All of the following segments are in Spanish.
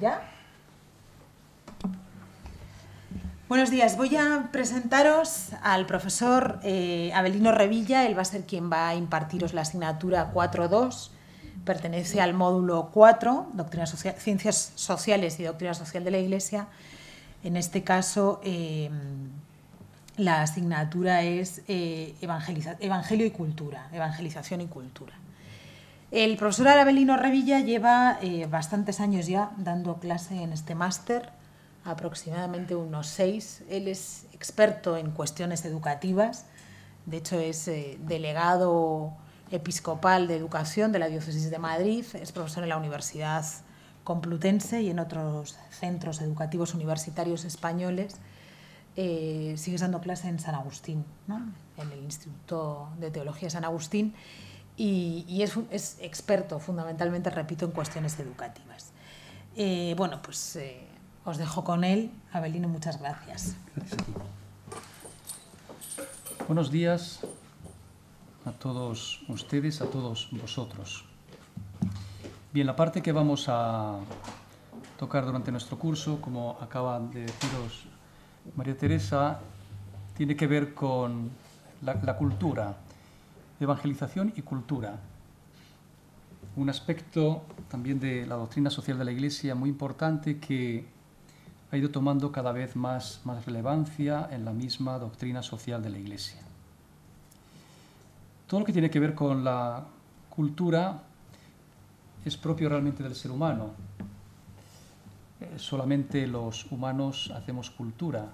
¿Ya? Buenos días, voy a presentaros al profesor Avelino Revilla. Él va a ser quien va a impartiros la asignatura 4.2, pertenece al módulo 4, Ciencias Sociales y Doctrina Social de la Iglesia. En este caso, la asignatura es Evangelio y Cultura, Evangelización y Cultura. El profesor Avelino Revilla lleva bastantes años ya dando clase en este máster, aproximadamente unos 6. Él es experto en cuestiones educativas, de hecho es delegado episcopal de educación de la Diócesis de Madrid, es profesor en la Universidad Complutense y en otros centros educativos universitarios españoles. Sigue dando clase en San Agustín, ¿no? En el Instituto de Teología San Agustín, y es experto fundamentalmente, repito, en cuestiones educativas. Bueno, pues os dejo con él. Avelino, muchas gracias. Gracias a ti. Buenos días a todos ustedes, a todos vosotros. Bien, la parte que vamos a tocar durante nuestro curso, como acaba de deciros María Teresa, tiene que ver con la cultura, evangelización y cultura. Un aspecto también de la doctrina social de la Iglesia muy importante que ha ido tomando cada vez más relevancia en la misma doctrina social de la Iglesia. Todo lo que tiene que ver con la cultura es propio realmente del ser humano. Solamente los humanos hacemos cultura,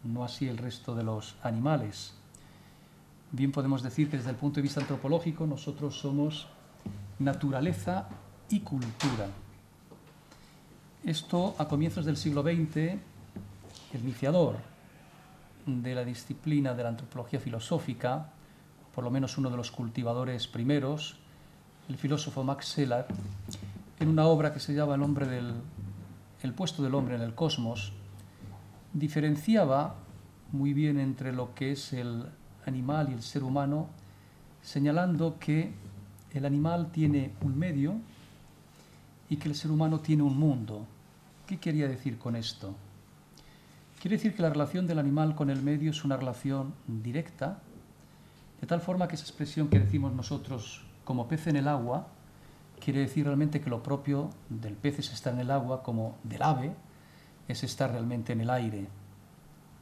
no así el resto de los animales. Bien podemos decir que desde el punto de vista antropológico nosotros somos naturaleza y cultura. Esto, a comienzos del siglo XX, el iniciador de la disciplina de la antropología filosófica, por lo menos uno de los cultivadores primeros, el filósofo Max Scheler, en una obra que se llama El puesto del hombre en el cosmos, diferenciaba muy bien entre lo que es el animal y el ser humano, señalando que el animal tiene un medio y que el ser humano tiene un mundo. ¿Qué quería decir con esto? Quiere decir que la relación del animal con el medio es una relación directa, de tal forma que esa expresión que decimos nosotros como pez en el agua, quiere decir realmente que lo propio del pez es estar en el agua, como del ave es estar realmente en el aire.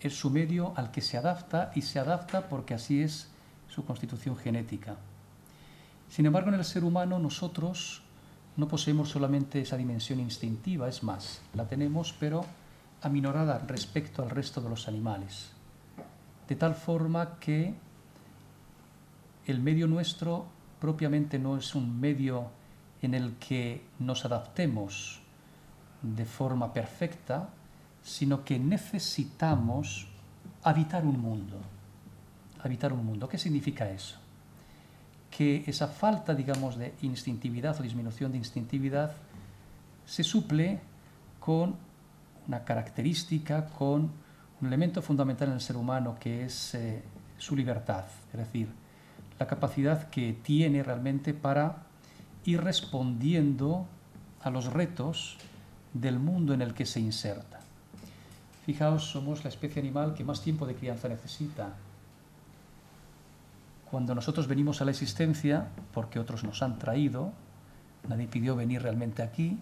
Es su medio al que se adapta, y se adapta porque así es su constitución genética. Sin embargo, en el ser humano nosotros no poseemos solamente esa dimensión instintiva, es más, la tenemos, pero aminorada respecto al resto de los animales. De tal forma que el medio nuestro propiamente no es un medio en el que nos adaptemos de forma perfecta, sino que necesitamos habitar un mundo. Habitar un mundo. ¿Qué significa eso? Que esa falta, digamos, de instintividad o disminución de instintividad se suple con una característica, con un elemento fundamental en el ser humano que es su libertad, es decir, la capacidad que tiene realmente para ir respondiendo a los retos del mundo en el que se inserta. Fijaos, somos la especie animal que más tiempo de crianza necesita. Cuando nosotros venimos a la existencia, porque otros nos han traído, nadie pidió venir realmente aquí,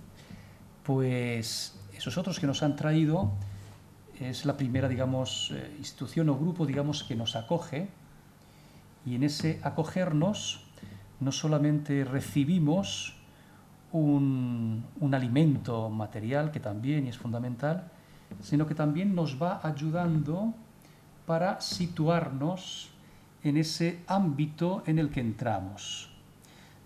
pues esos otros que nos han traído es la primera, digamos, institución o grupo, digamos, que nos acoge, y en ese acogernos no solamente recibimos un alimento material, que también es fundamental, sino que también nos va ayudando para situarnos en ese ámbito en el que entramos.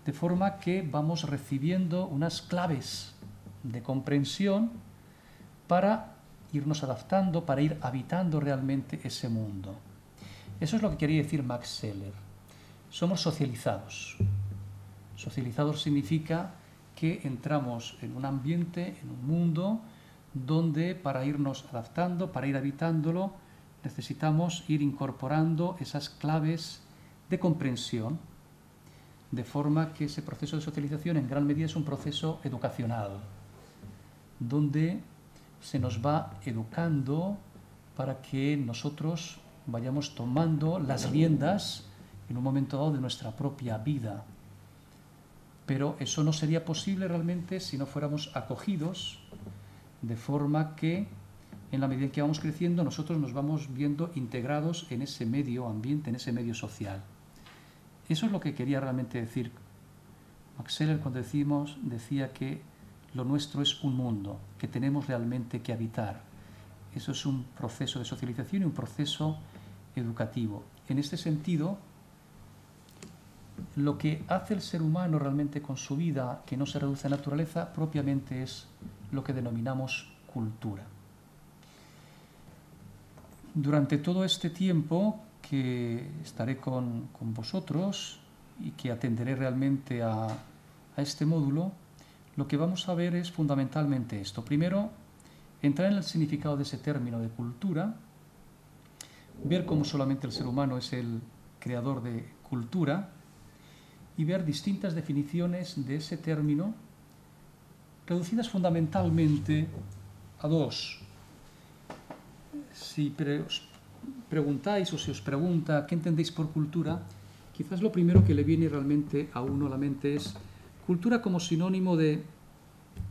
De forma que vamos recibiendo unas claves de comprensión para irnos adaptando, para ir habitando realmente ese mundo. Eso es lo que quería decir Max Scheler. Somos socializados. Socializados significa que entramos en un ambiente, en un mundo, donde para irnos adaptando, para ir habitándolo, necesitamos ir incorporando esas claves de comprensión, de forma que ese proceso de socialización en gran medida es un proceso educacional. donde se nos va educando para que nosotros vayamos tomando las riendas en un momento dado de nuestra propia vida. Pero eso no sería posible realmente si no fuéramos acogidos, de forma que en la medida en que vamos creciendo nosotros nos vamos viendo integrados en ese medio ambiente, en ese medio social. Eso es lo que quería realmente decir Max Scheler cuando decía que lo nuestro es un mundo que tenemos realmente que habitar. Eso es un proceso de socialización y un proceso educativo. En este sentido, lo que hace el ser humano realmente con su vida, que no se reduce a naturaleza, propiamente es lo que denominamos cultura. Durante todo este tiempo que estaré con vosotros y que atenderé realmente a este módulo, lo que vamos a ver es fundamentalmente esto. Primero, entrar en el significado de ese término de cultura, ver cómo solamente el ser humano es el creador de cultura y ver distintas definiciones de ese término reducidas fundamentalmente a dos. Si os preguntáis o se os pregunta qué entendéis por cultura, quizás lo primero que le viene realmente a uno a la mente es cultura como sinónimo de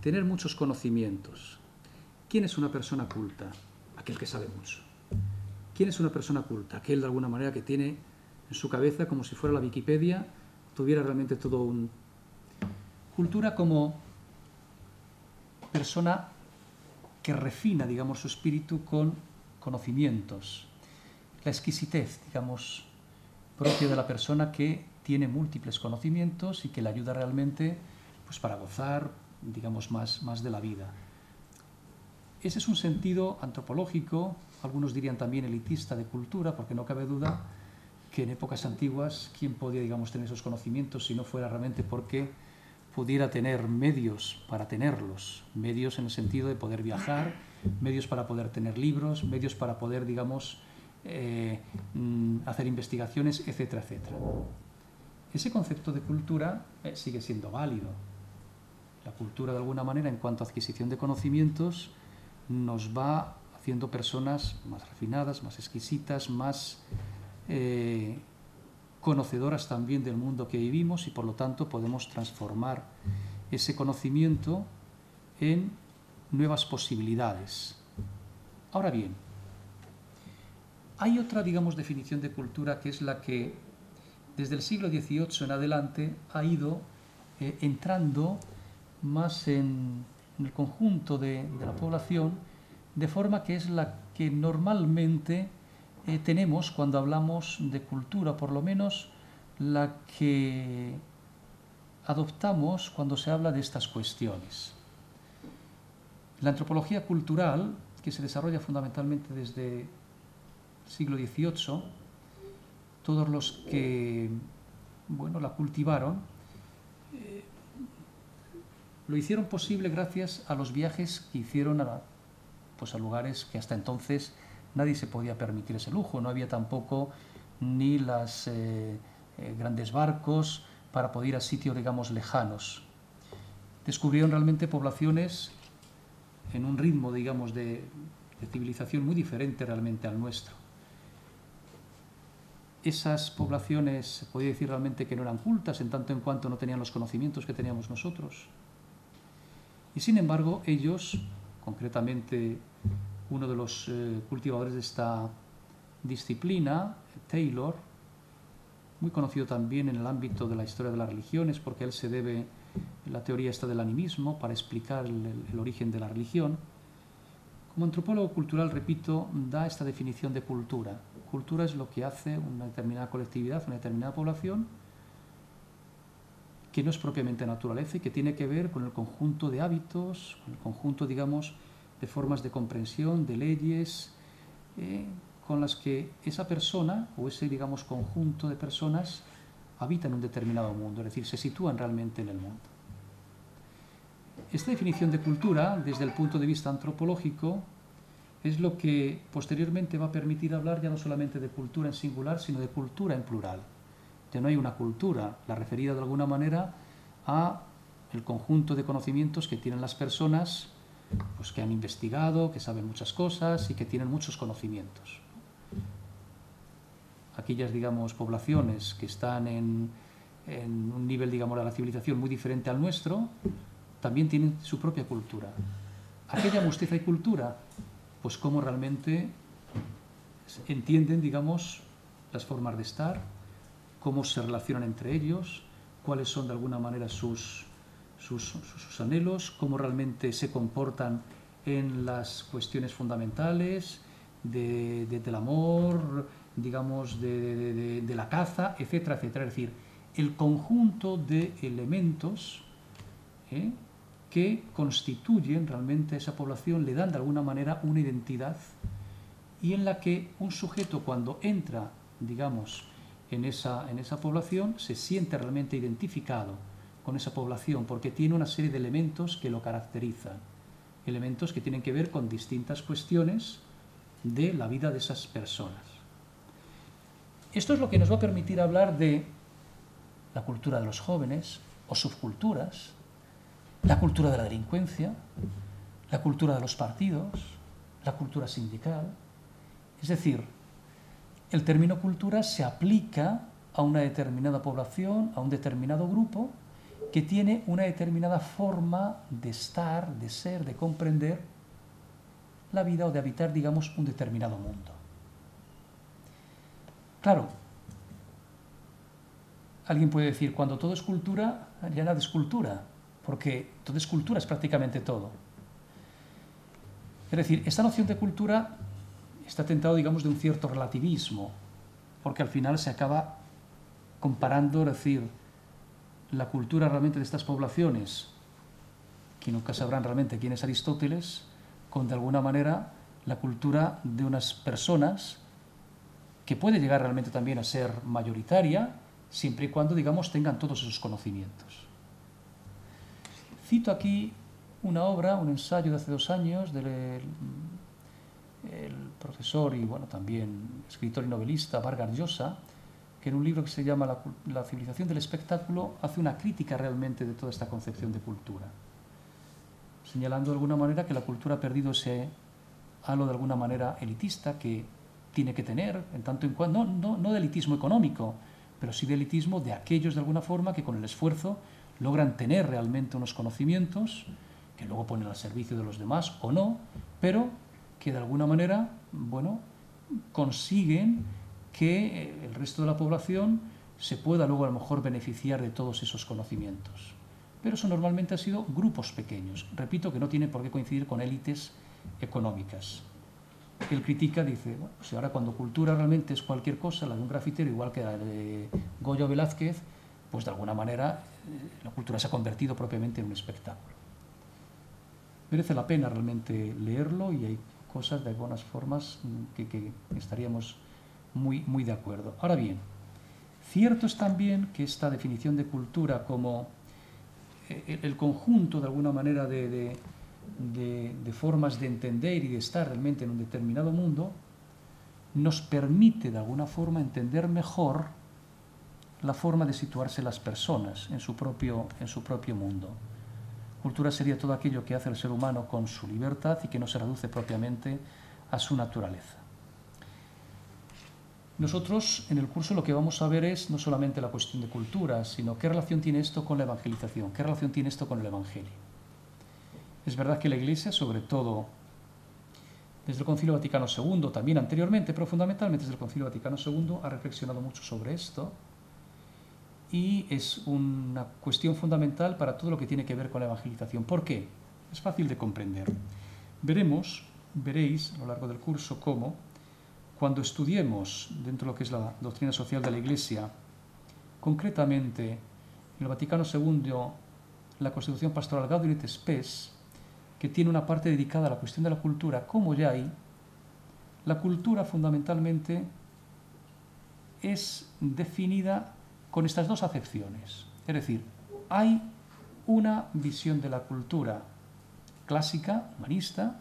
tener muchos conocimientos. ¿Quién es una persona culta? Aquel que sabe mucho. ¿Quién es una persona culta? Aquel de alguna manera que tiene en su cabeza, como si fuera la Wikipedia, tuviera realmente todo un... Cultura como persona que refina, digamos, su espíritu con conocimientos. La exquisitez, digamos, propia de la persona que tiene múltiples conocimientos y que le ayuda realmente pues, para gozar, digamos, más de la vida. Ese es un sentido antropológico, algunos dirían también elitista de cultura, porque no cabe duda que en épocas antiguas, ¿quién podía, digamos, tener esos conocimientos si no fuera realmente porque pudiera tener medios para tenerlos? Medios en el sentido de poder viajar, medios para poder tener libros, medios para poder, digamos, hacer investigaciones, etcétera, etcétera. Ese concepto de cultura sigue siendo válido. La cultura, de alguna manera, en cuanto a adquisición de conocimientos, nos va haciendo personas más refinadas, más exquisitas, más conocedoras también del mundo que vivimos y por lo tanto podemos transformar ese conocimiento en nuevas posibilidades. Ahora bien, hay otra, digamos, definición de cultura que es la que desde el siglo XVIII en adelante ha ido entrando más en el conjunto de la población, de forma que es la que normalmente tenemos cuando hablamos de cultura, por lo menos la que adoptamos cuando se habla de estas cuestiones. La antropología cultural, que se desarrolla fundamentalmente desde el siglo XVIII, todos los que la cultivaron lo hicieron posible gracias a los viajes que hicieron a lugares que hasta entonces nadie se podía permitir ese lujo. No había tampoco ni los grandes barcos para poder ir a sitios, digamos, lejanos. Descubrieron realmente poblaciones en un ritmo, digamos, de civilización muy diferente realmente al nuestro. Esas poblaciones se podía decir realmente que no eran cultas en tanto en cuanto no tenían los conocimientos que teníamos nosotros. Y sin embargo, ellos, concretamente uno de los cultivadores de esta disciplina, Taylor, muy conocido también en el ámbito de la historia de las religiones, porque él se debe la teoría esta del animismo para explicar el origen de la religión. Como antropólogo cultural, repito, da esta definición de cultura. Cultura es lo que hace una determinada colectividad, una determinada población, que no es propiamente naturaleza y que tiene que ver con el conjunto de hábitos, con el conjunto, digamos, de formas de comprensión, de leyes, con las que esa persona o ese, digamos, conjunto de personas habita en un determinado mundo, es decir, se sitúan realmente en el mundo. Esta definición de cultura, desde el punto de vista antropológico, es lo que posteriormente va a permitir hablar ya no solamente de cultura en singular, sino de cultura en plural. Ya no hay una cultura, la referida de alguna manera a el conjunto de conocimientos que tienen las personas pues que han investigado, que saben muchas cosas y que tienen muchos conocimientos. Aquellas, digamos, poblaciones que están en un nivel, digamos, de la civilización muy diferente al nuestro, también tienen su propia cultura. ¿A qué llama usted hay cultura? Pues cómo realmente entienden, digamos, las formas de estar, cómo se relacionan entre ellos, cuáles son de alguna manera sus anhelos, cómo realmente se comportan en las cuestiones fundamentales del amor, digamos, de la caza, etcétera, etcétera. Es decir, el conjunto de elementos que constituyen realmente a esa población, le dan de alguna manera una identidad, y en la que un sujeto, cuando entra, digamos, en esa población, se siente realmente identificado con esa población, porque tiene una serie de elementos que lo caracterizan, elementos que tienen que ver con distintas cuestiones de la vida de esas personas. Esto es lo que nos va a permitir hablar de la cultura de los jóvenes o subculturas, la cultura de la delincuencia, la cultura de los partidos, la cultura sindical. Es decir, el término cultura se aplica a una determinada población, a un determinado grupo, que tiene una determinada forma de estar, de ser, de comprender la vida o de habitar, digamos, un determinado mundo. Claro, alguien puede decir, cuando todo es cultura, ya nada es cultura, porque todo es cultura, es prácticamente todo. Es decir, esta noción de cultura está tentado, digamos, de un cierto relativismo, porque al final se acaba comparando, es decir, la cultura realmente de estas poblaciones, que nunca sabrán realmente quién es Aristóteles, con de alguna manera la cultura de unas personas que puede llegar realmente también a ser mayoritaria, siempre y cuando, digamos, tengan todos esos conocimientos. Cito aquí una obra, un ensayo de hace 2 años del profesor y, bueno, también escritor y novelista Vargas Llosa, que en un libro que se llama La civilización del espectáculo hace una crítica realmente de toda esta concepción de cultura, señalando de alguna manera que la cultura ha perdido ese halo de alguna manera elitista que tiene que tener, en tanto en cuanto, no de elitismo económico, pero sí de elitismo de aquellos de alguna forma que con el esfuerzo logran tener realmente unos conocimientos que luego ponen al servicio de los demás o no, pero que de alguna manera, bueno, consiguen que el resto de la población se pueda luego a lo mejor beneficiar de todos esos conocimientos. Pero eso normalmente ha sido grupos pequeños. Repito que no tiene por qué coincidir con élites económicas. Él critica, dice, bueno, pues ahora cuando cultura realmente es cualquier cosa, la de un grafitero igual que la de Goyo Velázquez, pues de alguna manera la cultura se ha convertido propiamente en un espectáculo. Merece la pena realmente leerlo y hay cosas de algunas formas que estaríamos muy de acuerdo. Ahora bien, cierto es también que esta definición de cultura como el conjunto de alguna manera de formas de entender y de estar realmente en un determinado mundo nos permite de alguna forma entender mejor la forma de situarse las personas en su propio mundo. Cultura sería todo aquello que hace el ser humano con su libertad y que no se reduce propiamente a su naturaleza. Nosotros en el curso lo que vamos a ver es no solamente la cuestión de cultura, sino qué relación tiene esto con la evangelización, qué relación tiene esto con el Evangelio. Es verdad que la Iglesia, sobre todo desde el Concilio Vaticano II, también anteriormente, pero fundamentalmente desde el Concilio Vaticano II, ha reflexionado mucho sobre esto y es una cuestión fundamental para todo lo que tiene que ver con la evangelización. ¿Por qué? Es fácil de comprender. Veréis a lo largo del curso cómo, cuando estudiemos dentro de lo que es la doctrina social de la Iglesia, concretamente en el Vaticano II, la Constitución Pastoral Gaudium et Spes, que tiene una parte dedicada a la cuestión de la cultura, como ya hay, la cultura fundamentalmente es definida con estas 2 acepciones. Es decir, hay una visión de la cultura clásica, humanista,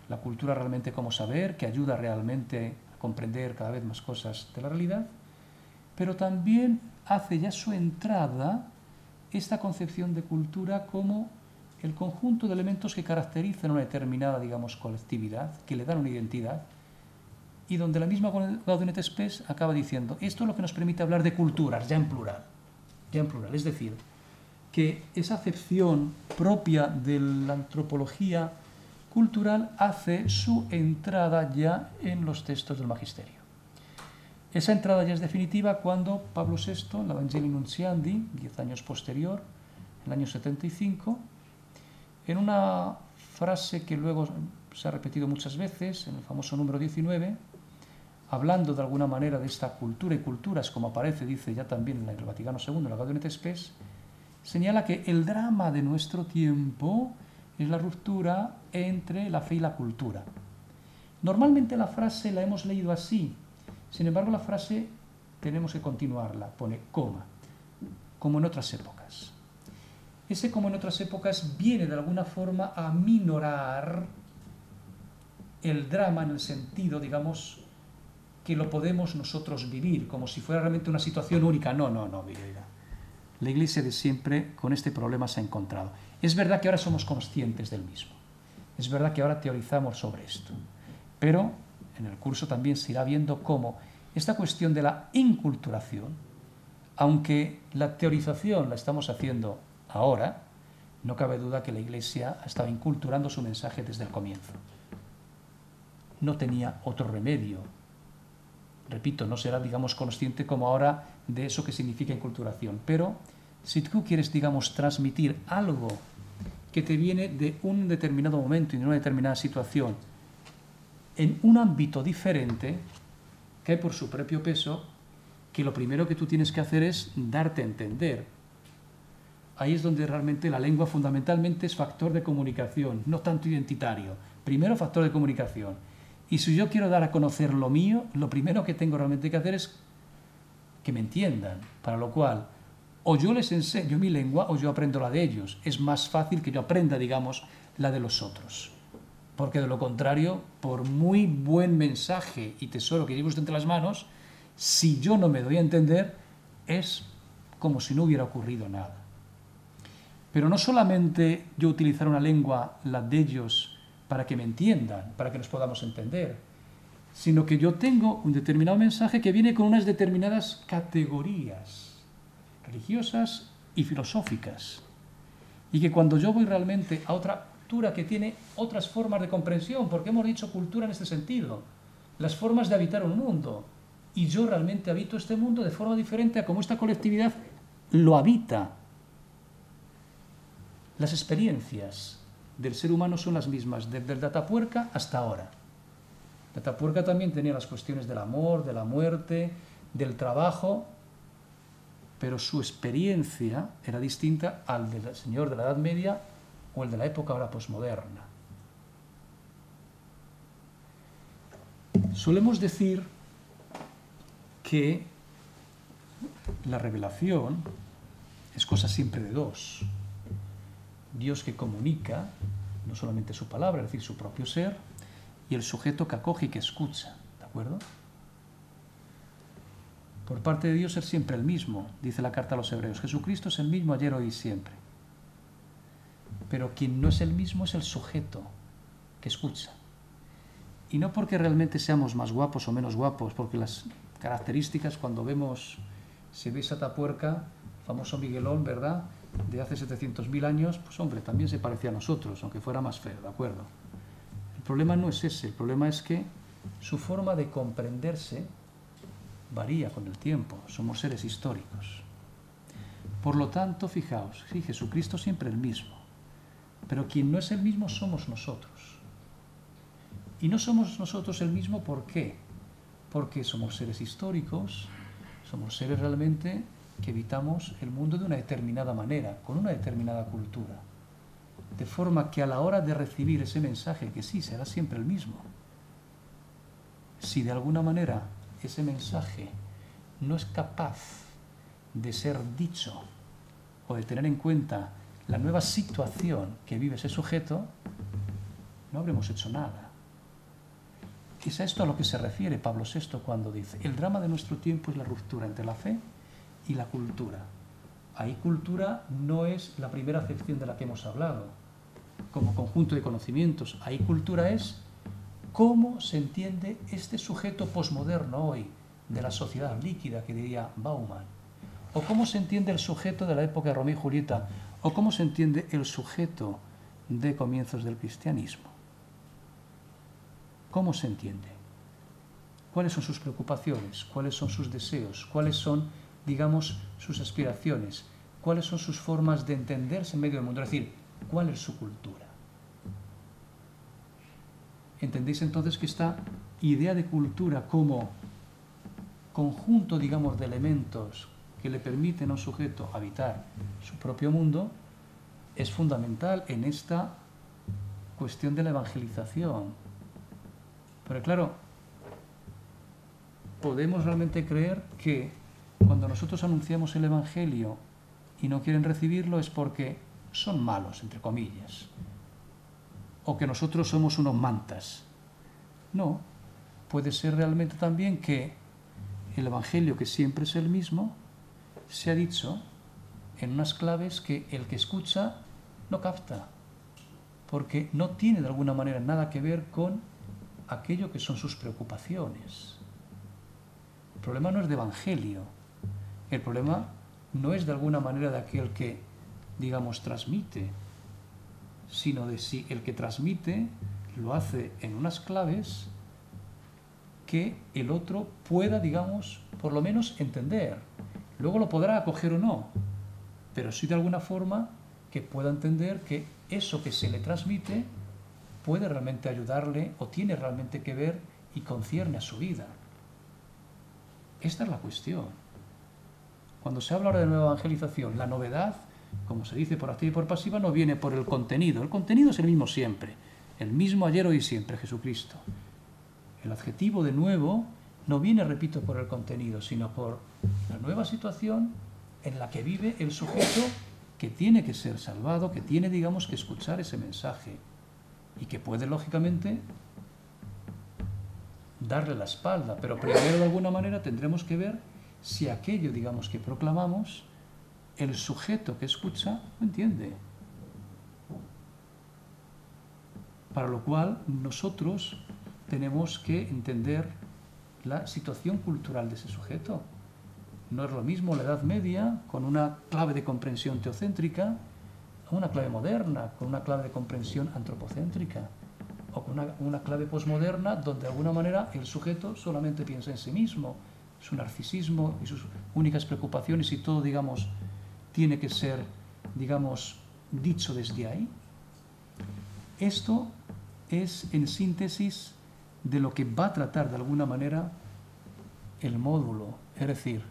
la cultura realmente como saber, que ayuda realmente a comprender cada vez más cosas de la realidad, pero también hace ya su entrada esta concepción de cultura como el conjunto de elementos que caracterizan una determinada, digamos, colectividad, que le dan una identidad, y donde la misma Gaudium et Spes acaba diciendo, esto es lo que nos permite hablar de culturas, ya en plural, es decir, que esa acepción propia de la antropología cultural hace su entrada ya en los textos del Magisterio. Esa entrada ya es definitiva cuando Pablo VI, en la Evangelii Nuntiandi, 10 años posterior, en el año 75, en una frase que luego se ha repetido muchas veces, en el famoso número 19, hablando de alguna manera de esta cultura y culturas, como aparece, dice ya también en el Vaticano II, en la Gaudium et Spes, señala que el drama de nuestro tiempo es la ruptura entre la fe y la cultura. Normalmente la frase la hemos leído así, sin embargo la frase tenemos que continuarla, pone coma, como en otras épocas. Ese como en otras épocas viene de alguna forma a minorar el drama en el sentido, digamos, que lo podemos nosotros vivir, como si fuera realmente una situación única. No, mira. La Iglesia de siempre con este problema se ha encontrado. Es verdad que ahora somos conscientes del mismo. Es verdad que ahora teorizamos sobre esto. Pero en el curso también se irá viendo cómo esta cuestión de la inculturación, aunque la teorización la estamos haciendo ahora, no cabe duda que la Iglesia ha estado inculturando su mensaje desde el comienzo. No tenía otro remedio. Repito, no será, digamos, consciente como ahora de eso que significa inculturación. Pero si tú quieres, digamos, transmitir algo que te viene de un determinado momento y de una determinada situación en un ámbito diferente, cae por su propio peso que lo primero que tú tienes que hacer es darte a entender. Ahí es donde realmente la lengua fundamentalmente es factor de comunicación, no tanto identitario. Primero factor de comunicación. Y si yo quiero dar a conocer lo mío, lo primero que tengo realmente que hacer es que me entiendan, para lo cual o yo les enseño mi lengua o yo aprendo la de ellos. Es más fácil que yo aprenda, digamos, la de los otros. Porque de lo contrario, por muy buen mensaje y tesoro que lleve usted entre las manos, si yo no me doy a entender, es como si no hubiera ocurrido nada. Pero no solamente yo utilizar una lengua, la de ellos, para que me entiendan, para que nos podamos entender, sino que yo tengo un determinado mensaje que viene con unas determinadas categorías religiosas y filosóficas, y que cuando yo voy realmente a otra cultura que tiene otras formas de comprensión, porque hemos dicho cultura en este sentido, las formas de habitar un mundo, y yo realmente habito este mundo de forma diferente a como esta colectividad lo habita. Las experiencias del ser humano son las mismas, desde el Atapuerca hasta ahora. El Atapuerca también tenía las cuestiones del amor, de la muerte, del trabajo, pero su experiencia era distinta al del señor de la Edad Media o el de la época ahora posmoderna. Solemos decir que la revelación es cosa siempre de dos. Dios que comunica, no solamente su palabra, es decir, su propio ser, y el sujeto que acoge y que escucha, ¿de acuerdo? Por parte de Dios es siempre el mismo, dice la carta a los Hebreos. Jesucristo es el mismo ayer, hoy y siempre. Pero quien no es el mismo es el sujeto que escucha. Y no porque realmente seamos más guapos o menos guapos, porque las características, cuando vemos, si veis Atapuerca, famoso Miguelón, ¿verdad?, de hace 700.000 años, pues hombre, también se parecía a nosotros, aunque fuera más feo, ¿de acuerdo? El problema no es ese, el problema es que su forma de comprenderse varía con el tiempo, somos seres históricos. Por lo tanto, fijaos, sí, Jesucristo siempre el mismo, pero quien no es el mismo somos nosotros. Y no somos nosotros el mismo, ¿por qué? Porque somos seres históricos, somos seres realmente que habitamos el mundo de una determinada manera, con una determinada cultura. De forma que a la hora de recibir ese mensaje, que sí, será siempre el mismo, si de alguna manera ese mensaje no es capaz de ser dicho o de tener en cuenta la nueva situación que vive ese sujeto, no habremos hecho nada. Es a esto a lo que se refiere Pablo VI cuando dice: el drama de nuestro tiempo es la ruptura entre la fe y la cultura. Ahí cultura no es la primera acepción de la que hemos hablado. como conjunto de conocimientos. Ahí cultura es cómo se entiende este sujeto posmoderno hoy de la sociedad líquida, que diría Bauman, o cómo se entiende el sujeto de la época de Romeo y Julieta, o cómo se entiende el sujeto de comienzos del cristianismo. ¿Cómo se entiende? ¿Cuáles son sus preocupaciones? ¿Cuáles son sus deseos? ¿Cuáles son, digamos, sus aspiraciones? ¿Cuáles son sus formas de entenderse en medio del mundo? Es decir, ¿cuál es su cultura? ¿Entendéis entonces que esta idea de cultura como conjunto, digamos, de elementos que le permiten a un sujeto habitar su propio mundo es fundamental en esta cuestión de la evangelización? Pero claro, ¿podemos realmente creer que cuando nosotros anunciamos el Evangelio y no quieren recibirlo es porque son malos, entre comillas, o que nosotros somos unos mantas? No, puede ser realmente también que el Evangelio, que siempre es el mismo, se ha dicho en unas claves que el que escucha no capta, porque no tiene de alguna manera nada que ver con aquello que son sus preocupaciones. El problema no es de Evangelio, el problema no es de alguna manera de aquel que, digamos, transmite, sino de si el que transmite lo hace en unas claves que el otro pueda, digamos, por lo menos entender. Luego lo podrá acoger o no, pero sí de alguna forma que pueda entender que eso que se le transmite puede realmente ayudarle o tiene realmente que ver y concierne a su vida. Esta es la cuestión. Cuando se habla ahora de nueva evangelización, la novedad, como se dice por activa y por pasiva, no viene por el contenido. El contenido es el mismo siempre, el mismo ayer, hoy y siempre, Jesucristo. El adjetivo de nuevo no viene, repito, por el contenido, sino por la nueva situación en la que vive el sujeto que tiene que ser salvado, que tiene, digamos, que escuchar ese mensaje y que puede, lógicamente, darle la espalda, pero primero de alguna manera tendremos que ver si aquello, digamos, que proclamamos, el sujeto que escucha lo entiende. Para lo cual nosotros tenemos que entender la situación cultural de ese sujeto. No es lo mismo la Edad Media, con una clave de comprensión teocéntrica, a una clave moderna, con una clave de comprensión antropocéntrica, o con una clave posmoderna donde de alguna manera el sujeto solamente piensa en sí mismo, su narcisismo y sus únicas preocupaciones y todo, digamos, tiene que ser, digamos, dicho desde ahí. Esto es, en síntesis, de lo que va a tratar de alguna manera el módulo. Es decir,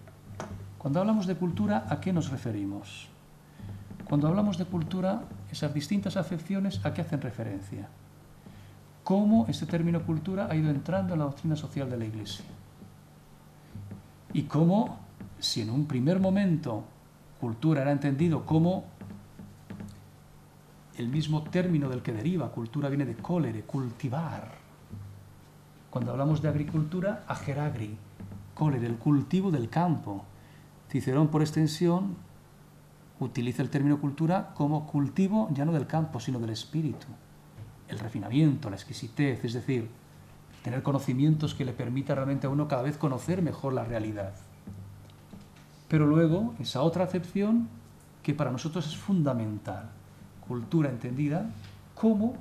cuando hablamos de cultura, ¿a qué nos referimos? Cuando hablamos de cultura, esas distintas acepciones, ¿a qué hacen referencia? Cómo este término cultura ha ido entrando en la doctrina social de la Iglesia. Y cómo, si en un primer momento cultura era entendido como el mismo término del que deriva, cultura viene de colere, cultivar. Cuando hablamos de agricultura, ageragri, colere, el cultivo del campo. Cicerón, por extensión, utiliza el término cultura como cultivo ya no del campo, sino del espíritu. El refinamiento, la exquisitez, es decir, tener conocimientos que le permita realmente a uno cada vez conocer mejor la realidad. Pero luego, esa otra acepción que para nosotros es fundamental, cultura entendida como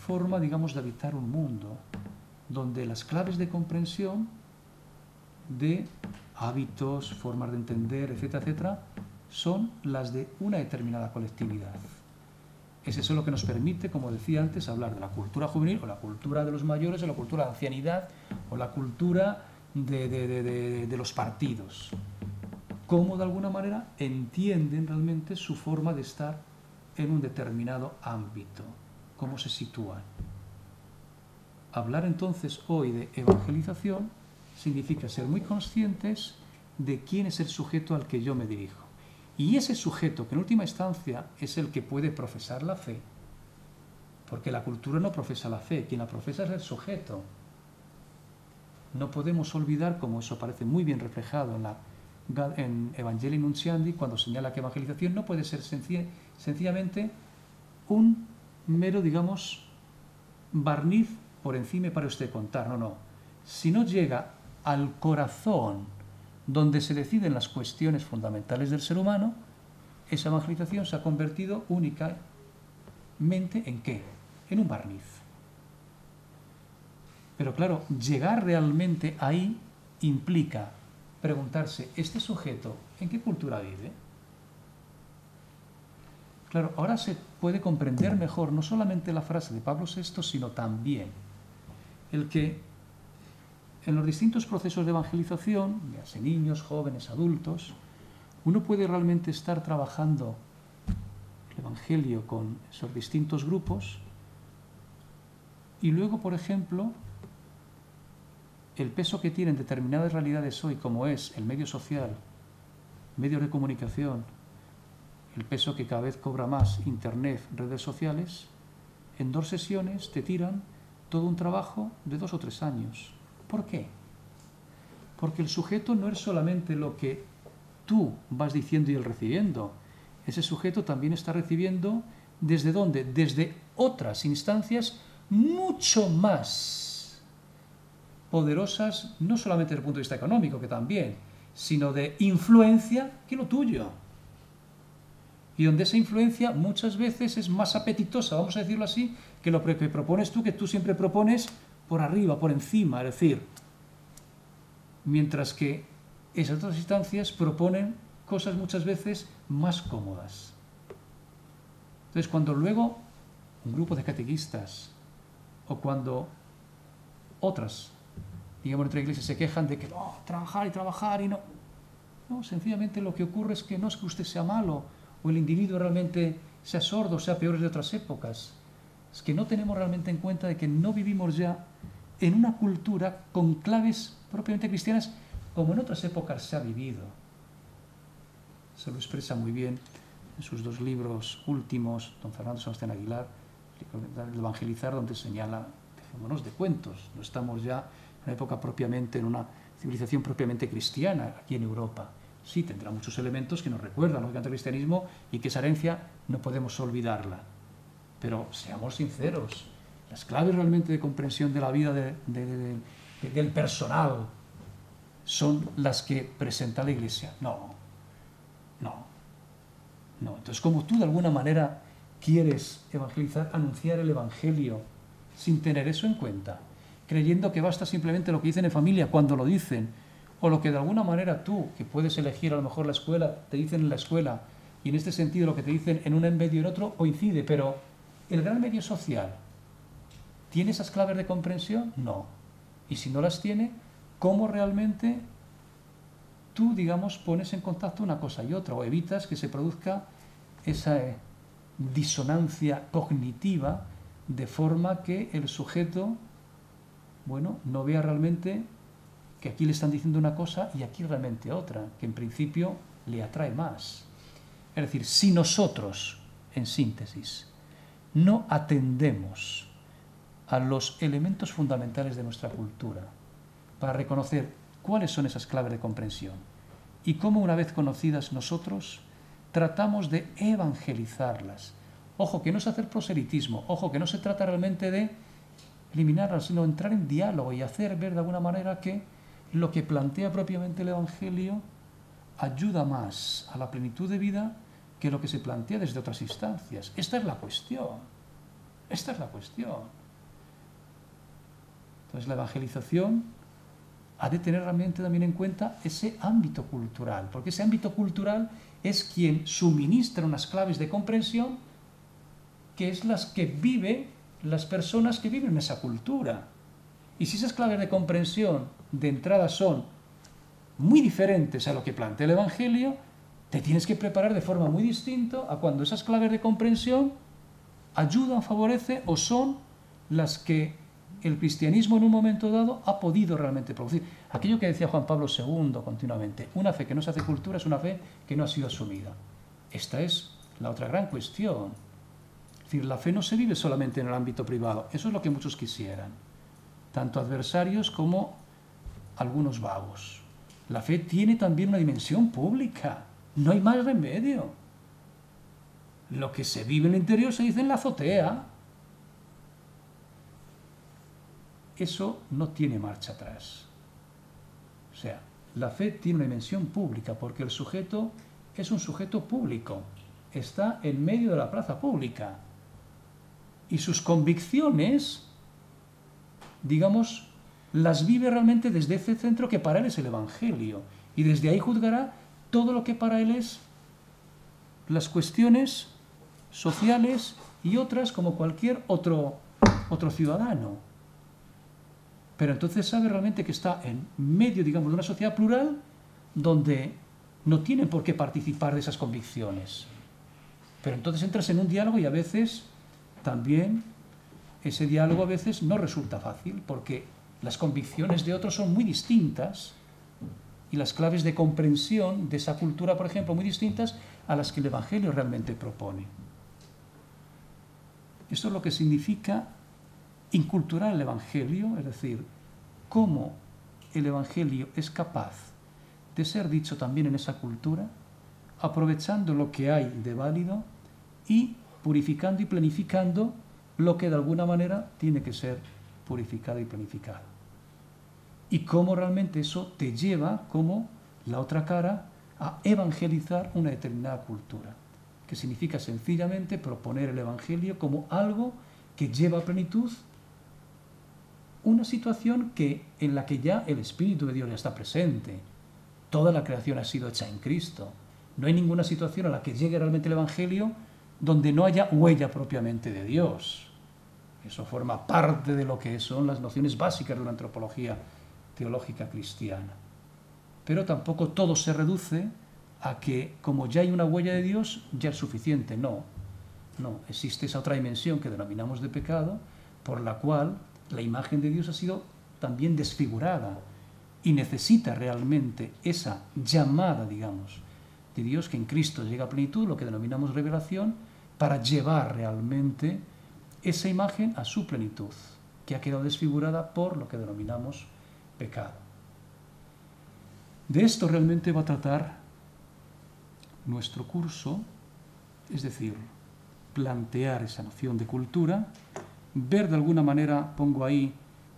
forma, digamos, de habitar un mundo donde las claves de comprensión de hábitos, formas de entender, etcétera, etcétera, son las de una determinada colectividad. Es eso lo que nos permite, como decía antes, hablar de la cultura juvenil, o la cultura de los mayores, o la cultura de la ancianidad, o la cultura de los partidos. Cómo, de alguna manera, entienden realmente su forma de estar en un determinado ámbito, cómo se sitúan. Hablar entonces hoy de evangelización significa ser muy conscientes de quién es el sujeto al que yo me dirijo. Y ese sujeto, que en última instancia es el que puede profesar la fe, porque la cultura no profesa la fe, quien la profesa es el sujeto. No podemos olvidar, como eso aparece muy bien reflejado en Evangelii Nuntiandi, cuando señala que evangelización no puede ser sencillamente un mero, digamos, barniz por encima para usted contar. No, no. Si no llega al corazón donde se deciden las cuestiones fundamentales del ser humano, esa evangelización se ha convertido únicamente ¿en qué? En un barniz. Pero claro, llegar realmente ahí implica preguntarse, ¿este sujeto en qué cultura vive? Claro, ahora se puede comprender mejor no solamente la frase de Pablo VI, sino también el que en los distintos procesos de evangelización, ya sea niños, jóvenes, adultos, uno puede realmente estar trabajando el Evangelio con esos distintos grupos y luego, por ejemplo, el peso que tienen determinadas realidades hoy, como es el medio social, medios de comunicación, el peso que cada vez cobra más Internet, redes sociales, en 2 sesiones te tiran todo un trabajo de 2 o 3 años. ¿Por qué? Porque el sujeto no es solamente lo que tú vas diciendo y él recibiendo. Ese sujeto también está recibiendo ¿desde dónde? Desde otras instancias mucho más poderosas, no solamente desde el punto de vista económico, que también, sino de influencia que lo tuyo. Y donde esa influencia muchas veces es más apetitosa, vamos a decirlo así, que lo que propones tú, que tú siempre propones por arriba, por encima, es decir, mientras que esas otras instancias proponen cosas muchas veces más cómodas. Entonces, cuando luego un grupo de catequistas o cuando otras, digamos, entre iglesias se quejan de que no, trabajar y no. No, sencillamente lo que ocurre es que no es que usted sea malo o el individuo realmente sea sordo, sea peor de otras épocas. Es que no tenemos realmente en cuenta de que no vivimos ya en una cultura con claves propiamente cristianas como en otras épocas se ha vivido. Se lo expresa muy bien en sus 2 libros últimos, don Fernando Sebastián Aguilar, el Evangelizar, donde señala, dejémonos de cuentos, no estamos ya en una época propiamente, en una civilización propiamente cristiana aquí en Europa. Sí, tendrá muchos elementos que nos recuerdan lógicamente al cristianismo y que esa herencia no podemos olvidarla. Pero seamos sinceros, las claves realmente de comprensión de la vida del personal son las que presenta la Iglesia. No. Entonces, como tú de alguna manera quieres evangelizar, anunciar el Evangelio sin tener eso en cuenta, creyendo que basta simplemente lo que dicen en familia cuando lo dicen, o lo que de alguna manera tú, que puedes elegir a lo mejor la escuela, te dicen en la escuela, y en este sentido lo que te dicen en un medio y en otro coincide, pero ¿el gran medio social tiene esas claves de comprensión? No. Y si no las tiene, ¿cómo realmente tú, digamos, pones en contacto una cosa y otra, o evitas que se produzca esa disonancia cognitiva de forma que el sujeto, bueno, no vea realmente que aquí le están diciendo una cosa y aquí realmente otra, que en principio le atrae más. Es decir, si nosotros, en síntesis, no atendemos a los elementos fundamentales de nuestra cultura para reconocer cuáles son esas claves de comprensión y cómo, una vez conocidas nosotros, tratamos de evangelizarlas. Ojo, que no es hacer proselitismo, ojo, que no se trata realmente de eliminarlas, sino entrar en diálogo y hacer ver de alguna manera que lo que plantea propiamente el Evangelio ayuda más a la plenitud de vida que lo que se plantea desde otras instancias. Esta es la cuestión. Entonces, la evangelización ha de tener realmente también en cuenta ese ámbito cultural, porque ese ámbito cultural es quien suministra unas claves de comprensión que es las que viven las personas que viven en esa cultura. Y si esas claves de comprensión de entrada son muy diferentes a lo que plantea el Evangelio, te tienes que preparar de forma muy distinta a cuando esas claves de comprensión ayudan, favorecen o son las que el cristianismo en un momento dado ha podido realmente producir. Aquello que decía Juan Pablo II continuamente, una fe que no se hace cultura es una fe que no ha sido asumida. Esta es la otra gran cuestión. Es decir, la fe no se vive solamente en el ámbito privado, eso es lo que muchos quisieran, tanto adversarios como algunos vagos. La fe tiene también una dimensión pública, no hay más remedio. Lo que se vive en el interior se dice en la azotea, eso no tiene marcha atrás. O sea, la fe tiene una dimensión pública porque el sujeto es un sujeto público, está en medio de la plaza pública y sus convicciones, digamos, las vive realmente desde ese centro que para él es el Evangelio, y desde ahí juzgará todo lo que para él es las cuestiones sociales y otras como cualquier otro ciudadano. Pero entonces sabe realmente que está en medio, digamos, de una sociedad plural donde no tienen por qué participar de esas convicciones. Pero entonces entras en un diálogo y a veces también ese diálogo a veces no resulta fácil porque las convicciones de otros son muy distintas y las claves de comprensión de esa cultura, por ejemplo, muy distintas a las que el Evangelio realmente propone. Esto es lo que significa inculturar el Evangelio, es decir, cómo el Evangelio es capaz de ser dicho también en esa cultura, aprovechando lo que hay de válido y purificando y planificando lo que de alguna manera tiene que ser purificado y planificado. Y cómo realmente eso te lleva, como la otra cara, a evangelizar una determinada cultura, que significa sencillamente proponer el Evangelio como algo que lleva a plenitud una situación en la que ya el Espíritu de Dios ya está presente. Toda la creación ha sido hecha en Cristo. No hay ninguna situación a la que llegue realmente el Evangelio donde no haya huella propiamente de Dios. Eso forma parte de lo que son las nociones básicas de una antropología teológica cristiana. Pero tampoco todo se reduce a que, como ya hay una huella de Dios, ya es suficiente. No, existe esa otra dimensión que denominamos de pecado, por la cual la imagen de Dios ha sido también desfigurada y necesita realmente esa llamada, digamos, de Dios que en Cristo llega a plenitud, lo que denominamos revelación, para llevar realmente esa imagen a su plenitud, que ha quedado desfigurada por lo que denominamos pecado. De esto realmente va a tratar nuestro curso, es decir, plantear esa noción de cultura, ver de alguna manera, pongo ahí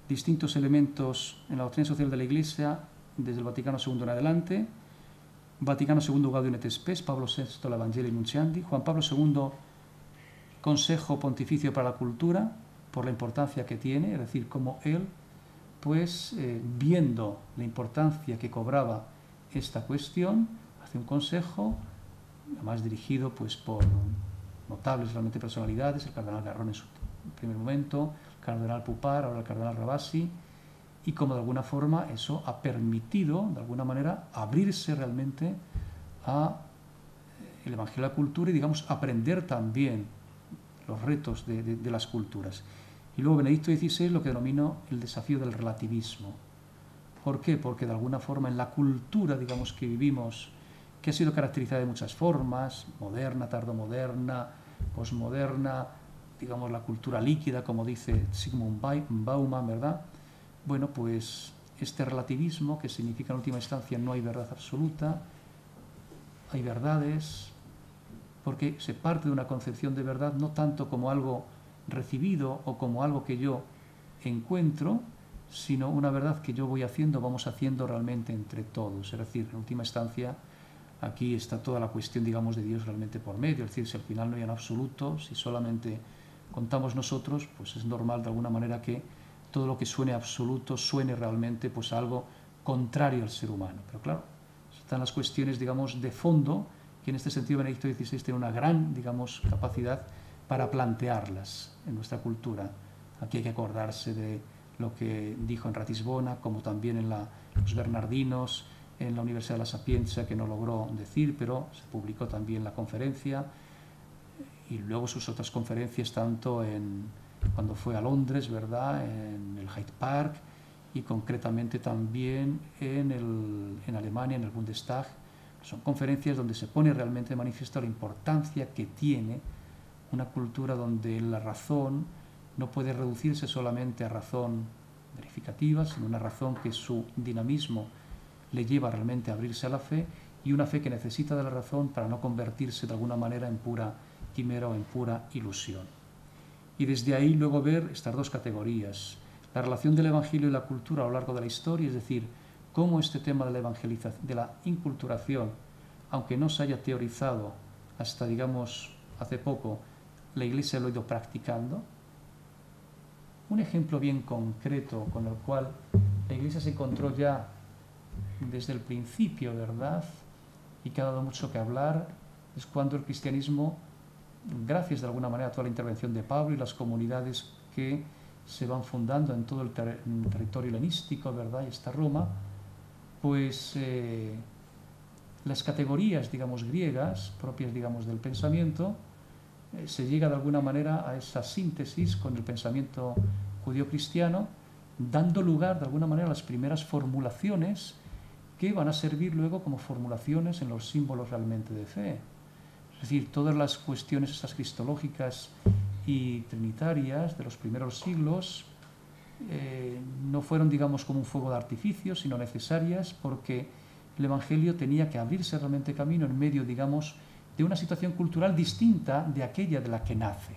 distintos elementos en la doctrina social de la Iglesia desde el Vaticano II en adelante. Vaticano II Gaudium et Spes, Pablo VI la Evangelii Nuntiandi, Juan Pablo II Consejo Pontificio para la Cultura, por la importancia que tiene, es decir, como él, pues viendo la importancia que cobraba esta cuestión, hace un consejo, además dirigido pues por notables realmente personalidades, el cardenal Garrón en su primer momento, el cardenal Pupar, ahora el cardenal Rabasi, y como de alguna forma eso ha permitido, de alguna manera, abrirse realmente a el Evangelio de la cultura y, digamos, aprender también los retos de las culturas. Y luego Benedicto XVI lo que denomino el desafío del relativismo. ¿Por qué? Porque de alguna forma en la cultura, digamos, que vivimos, que ha sido caracterizada de muchas formas, moderna, tardomoderna, posmoderna, digamos la cultura líquida, como dice Zygmunt Bauman, ¿verdad? Bueno, pues este relativismo, que significa en última instancia no hay verdad absoluta, hay verdades, porque se parte de una concepción de verdad no tanto como algo recibido o como algo que yo encuentro, sino una verdad que yo voy haciendo, vamos haciendo realmente entre todos. Es decir, en última instancia, aquí está toda la cuestión, digamos, de Dios realmente por medio. Es decir, si al final no hay un absoluto, si solamente contamos nosotros, pues es normal de alguna manera que todo lo que suene absoluto suene realmente pues algo contrario al ser humano. Pero claro, están las cuestiones, digamos, de fondo, que en este sentido Benedicto XVI tiene una gran, digamos, capacidad para plantearlas en nuestra cultura. Aquí hay que acordarse de lo que dijo en Ratisbona, como también en los Bernardinos, en la Universidad de la Sapienza, que no logró decir, pero se publicó también la conferencia, y luego sus otras conferencias, tanto cuando fue a Londres, ¿verdad?, en el Hyde Park, y concretamente también en Alemania, en el Bundestag. Son conferencias donde se pone realmente de manifiesto la importancia que tiene una cultura donde la razón no puede reducirse solamente a razón verificativa, sino una razón que su dinamismo le lleva realmente a abrirse a la fe, y una fe que necesita de la razón para no convertirse de alguna manera en pura quimera o en pura ilusión. Y desde ahí luego ver estas dos categorías, la relación del Evangelio y la cultura a lo largo de la historia, es decir, cómo este tema de la evangelización, de la inculturación, aunque no se haya teorizado hasta, digamos, hace poco, la Iglesia lo ha ido practicando. Un ejemplo bien concreto con el cual la Iglesia se encontró ya desde el principio, ¿verdad?, y que ha dado mucho que hablar, es cuando el cristianismo, gracias de alguna manera a toda la intervención de Pablo y las comunidades que se van fundando en todo el territorio helenístico, ¿verdad?, y hasta Roma, pues las categorías, digamos, griegas, propias, digamos, del pensamiento, se llega de alguna manera a esa síntesis con el pensamiento judío-cristiano, dando lugar de alguna manera a las primeras formulaciones que van a servir luego como formulaciones en los símbolos realmente de fe. Es decir, todas las cuestiones esas cristológicas y trinitarias de los primeros siglos no fueron, digamos, como un fuego de artificio, sino necesarias porque el Evangelio tenía que abrirse realmente camino en medio, digamos, de una situación cultural distinta de aquella de la que nace.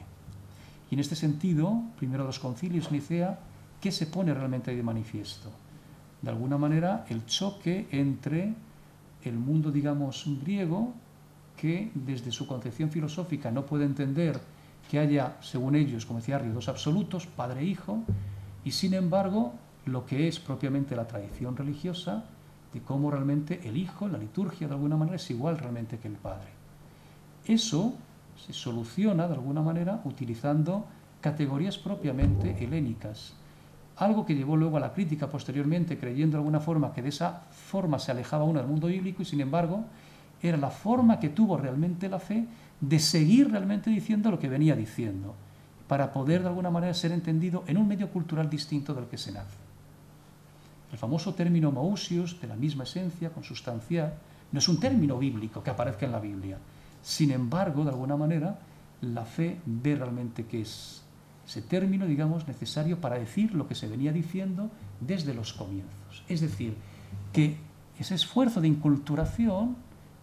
Y en este sentido, primero de los concilios, Nicea, ¿qué se pone realmente de manifiesto? De alguna manera, el choque entre el mundo, digamos, griego, que desde su concepción filosófica no puede entender que haya, según ellos, como decía Arrio, dos absolutos, padre e hijo, y sin embargo, lo que es propiamente la tradición religiosa, de cómo realmente el hijo, la liturgia, de alguna manera, es igual realmente que el padre. Eso se soluciona, de alguna manera, utilizando categorías propiamente helénicas. Algo que llevó luego a la crítica posteriormente, creyendo de alguna forma que de esa forma se alejaba uno del mundo bíblico, y sin embargo, era la forma que tuvo realmente la fe de seguir realmente diciendo lo que venía diciendo, para poder de alguna manera ser entendido en un medio cultural distinto del que se nace. El famoso término mousios, de la misma esencia, consustancial, no es un término bíblico que aparezca en la Biblia. Sin embargo, de alguna manera, la fe ve realmente que es ese término, digamos, necesario para decir lo que se venía diciendo desde los comienzos. Es decir, que ese esfuerzo de inculturación,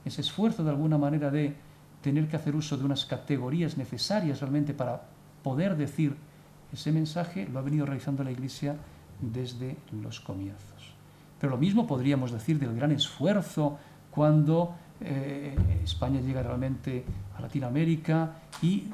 ese esfuerzo de alguna manera de tener que hacer uso de unas categorías necesarias realmente para poder decir ese mensaje, lo ha venido realizando la Iglesia desde los comienzos. Pero lo mismo podríamos decir del gran esfuerzo cuando España llega realmente a Latinoamérica y,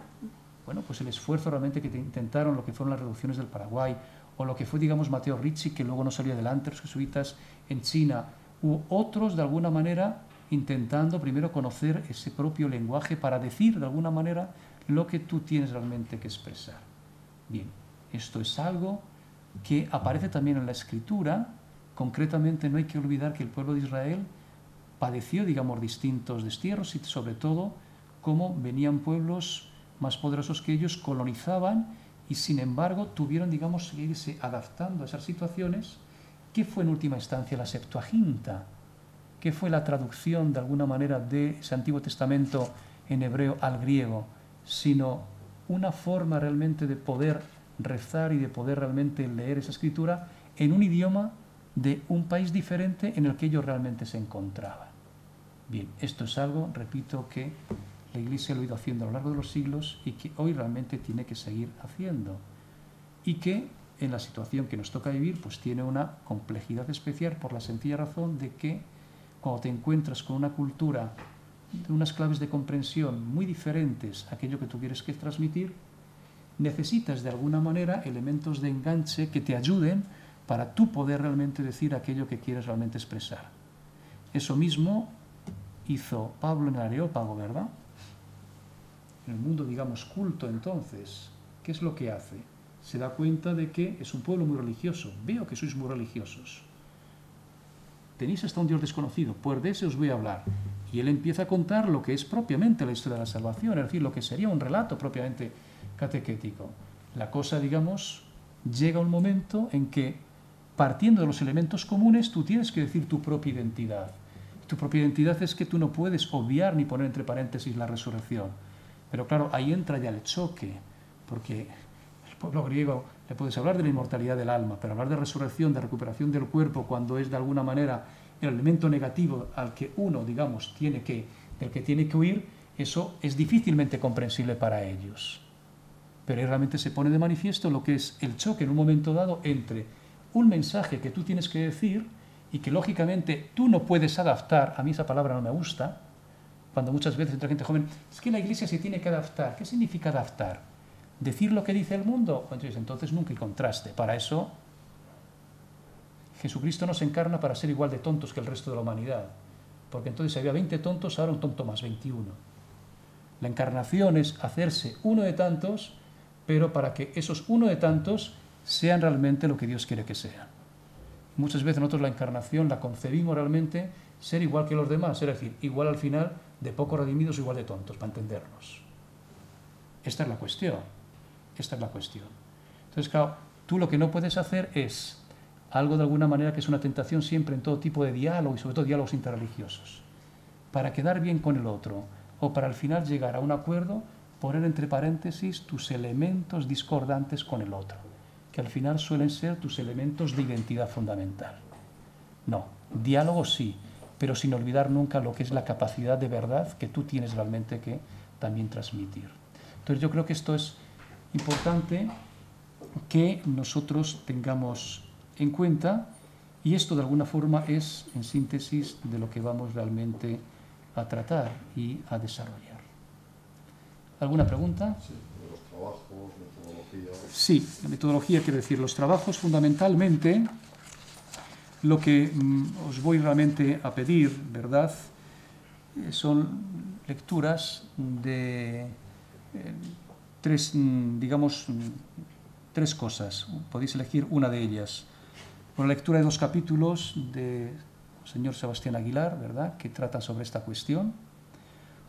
bueno, pues el esfuerzo realmente que intentaron lo que fueron las reducciones del Paraguay, o lo que fue, digamos, Matteo Ricci, que luego no salió adelante, los jesuitas en China, u otros de alguna manera intentando primero conocer ese propio lenguaje para decir de alguna manera lo que tú tienes realmente que expresar. Bien, esto es algo que aparece también en la Escritura. Concretamente, no hay que olvidar que el pueblo de Israel padeció, digamos, distintos destierros y sobre todo cómo venían pueblos más poderosos que ellos, colonizaban y sin embargo tuvieron, digamos, que irse adaptando a esas situaciones. ¿Qué fue en última instancia la Septuaginta? ¿Qué fue la traducción de alguna manera de ese Antiguo Testamento en hebreo al griego? Sino una forma realmente de poder rezar y de poder realmente leer esa escritura en un idioma de un país diferente en el que ellos realmente se encontraban. Bien, esto es algo, repito, que la Iglesia lo ha ido haciendo a lo largo de los siglos y que hoy realmente tiene que seguir haciendo. Y que en la situación que nos toca vivir, pues tiene una complejidad especial por la sencilla razón de que cuando te encuentras con una cultura de unas claves de comprensión muy diferentes a aquello que tú quieres que transmitir, necesitas de alguna manera elementos de enganche que te ayuden para tú poder realmente decir aquello que quieres realmente expresar. Eso mismo hizo Pablo en el Areópago, ¿verdad? En el mundo, digamos, culto, entonces, ¿qué es lo que hace? Se da cuenta de que es un pueblo muy religioso. Veo que sois muy religiosos. Tenéis hasta un Dios desconocido, pues de ese os voy a hablar. Y él empieza a contar lo que es propiamente la historia de la salvación, es decir, lo que sería un relato propiamente catequético. La cosa, digamos, llega un momento en que, partiendo de los elementos comunes, tú tienes que decir tu propia identidad. Tu propia identidad es que tú no puedes obviar ni poner entre paréntesis la resurrección. Pero claro, ahí entra ya el choque, porque el pueblo griego le puedes hablar de la inmortalidad del alma, pero hablar de resurrección, de recuperación del cuerpo, cuando es de alguna manera el elemento negativo al que uno, digamos, del que tiene que huir, eso es difícilmente comprensible para ellos. pero ahí realmente se pone de manifiesto lo que es el choque en un momento dado entre un mensaje que tú tienes que decir y que lógicamente tú no puedes adaptar. A mí esa palabra no me gusta, cuando muchas veces entre gente joven, es que la Iglesia se tiene que adaptar. ¿Qué significa adaptar? ¿Decir lo que dice el mundo? Entonces nunca hay contraste. Para eso Jesucristo nos encarna para ser igual de tontos que el resto de la humanidad, porque entonces si había 20 tontos, ahora un tonto más, 21. La encarnación es hacerse uno de tantos, pero para que esos uno de tantos sean realmente lo que Dios quiere que sean. Muchas veces nosotros la encarnación la concebimos realmente ser igual que los demás, es decir, igual al final de poco redimidos, igual de tontos, para entendernos. Esta es la cuestión. Esta es la cuestión. Entonces, claro, tú lo que no puedes hacer es algo de alguna manera que es una tentación siempre en todo tipo de diálogo y sobre todo diálogos interreligiosos. Para quedar bien con el otro o para al final llegar a un acuerdo, poner entre paréntesis tus elementos discordantes con el otro, que al final suelen ser tus elementos de identidad fundamental. No, diálogo sí, pero sin olvidar nunca lo que es la capacidad de verdad que tú tienes realmente que también transmitir. Entonces yo creo que esto es importante que nosotros tengamos en cuenta, y esto de alguna forma es, en síntesis, de lo que vamos realmente a tratar y a desarrollar. ¿Alguna pregunta? Sí, de los trabajos, metodología. Sí, la metodología, quiero decir, los trabajos fundamentalmente, lo que os voy realmente a pedir, ¿verdad? Son lecturas de tres cosas. Podéis elegir una de ellas. Una lectura de 2 capítulos del señor Sebastián Aguilar, ¿verdad?, que tratan sobre esta cuestión.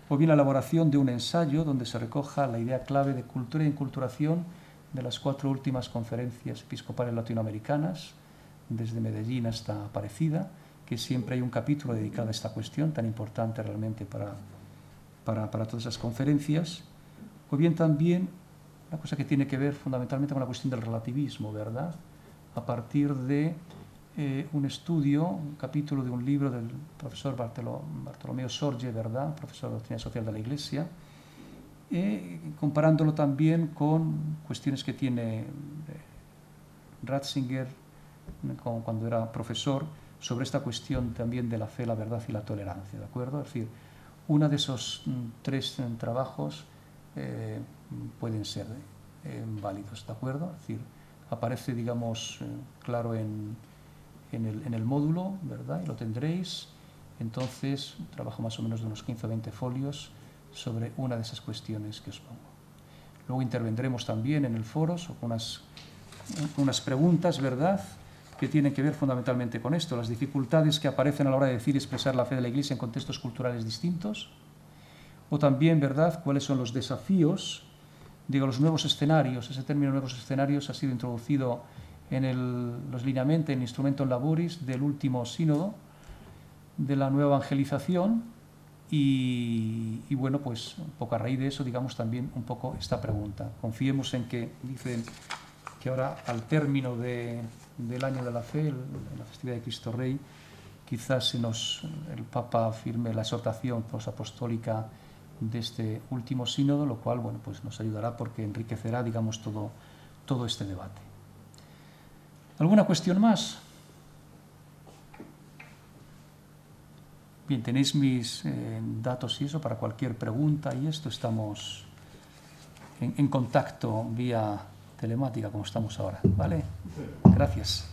O bien la elaboración de un ensayo donde se recoja la idea clave de cultura y enculturación de las 4 últimas conferencias episcopales latinoamericanas, desde Medellín hasta Aparecida, que siempre hay un capítulo dedicado a esta cuestión tan importante realmente para todas esas conferencias. O bien también una cosa que tiene que ver fundamentalmente con la cuestión del relativismo, ¿verdad?, a partir de un estudio, un capítulo de un libro del profesor Bartolomeo Sorge, ¿verdad?, profesor de Doctrina Social de la Iglesia, comparándolo también con cuestiones que tiene Ratzinger cuando era profesor, sobre esta cuestión también de la fe, la verdad y la tolerancia, ¿de acuerdo? Es decir, uno de esos 3 trabajos pueden ser válidos, ¿de acuerdo? Es decir, aparece, digamos, claro en el módulo, ¿verdad? Y lo tendréis. Entonces, un trabajo más o menos de unos 15 o 20 folios sobre una de esas cuestiones que os pongo. Luego intervendremos también en el foro con unas preguntas, ¿verdad?, que tienen que ver fundamentalmente con esto, las dificultades que aparecen a la hora de decir y expresar la fe de la Iglesia en contextos culturales distintos, o también, ¿verdad?, cuáles son los desafíos, digo, los nuevos escenarios. Ese término nuevos escenarios ha sido introducido en los lineamenti, en Instrumentum Laboris del último sínodo de la nueva evangelización y bueno, pues un poco a raíz de eso, digamos, también un poco esta pregunta. Confiemos en que, dicen que ahora al término del año de la fe, la festividad de Cristo Rey, quizás el Papa firme la exhortación posapostólica de este último sínodo, lo cual, bueno, pues nos ayudará porque enriquecerá, digamos, todo este debate. ¿Alguna cuestión más? Bien, tenéis mis datos y eso para cualquier pregunta y esto estamos en contacto vía telemática como estamos ahora, ¿vale? Gracias.